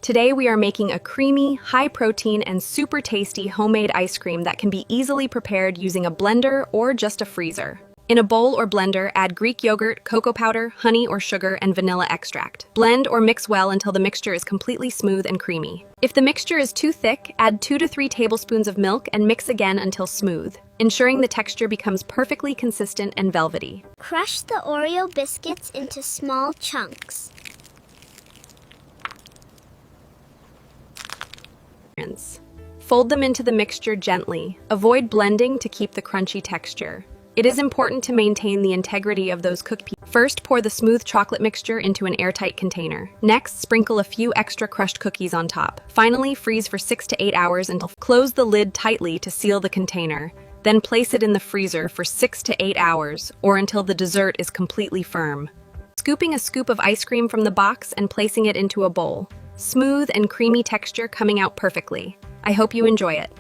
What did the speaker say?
Today we are making a creamy, high-protein, and super tasty homemade ice cream that can be easily prepared using a blender or just a freezer. In a bowl or blender, add Greek yogurt, cocoa powder, honey or sugar, and vanilla extract. Blend or mix well until the mixture is completely smooth and creamy. If the mixture is too thick, add 2 to 3 tablespoons of milk and mix again until smooth, ensuring the texture becomes perfectly consistent and velvety. Crush the Oreo biscuits into small chunks. Fold them into the mixture gently. Avoid blending to keep the crunchy texture. It is important to maintain the integrity of those cooked pieces. First, pour the smooth chocolate mixture into an airtight container. Next, sprinkle a few extra crushed cookies on top. Finally, freeze for 6 to 8 hours until close the lid tightly to seal the container. Then place it in the freezer for 6 to 8 hours or until the dessert is completely firm. Scooping a scoop of ice cream from the box and placing it into a bowl. Smooth and creamy texture coming out perfectly. I hope you enjoy it.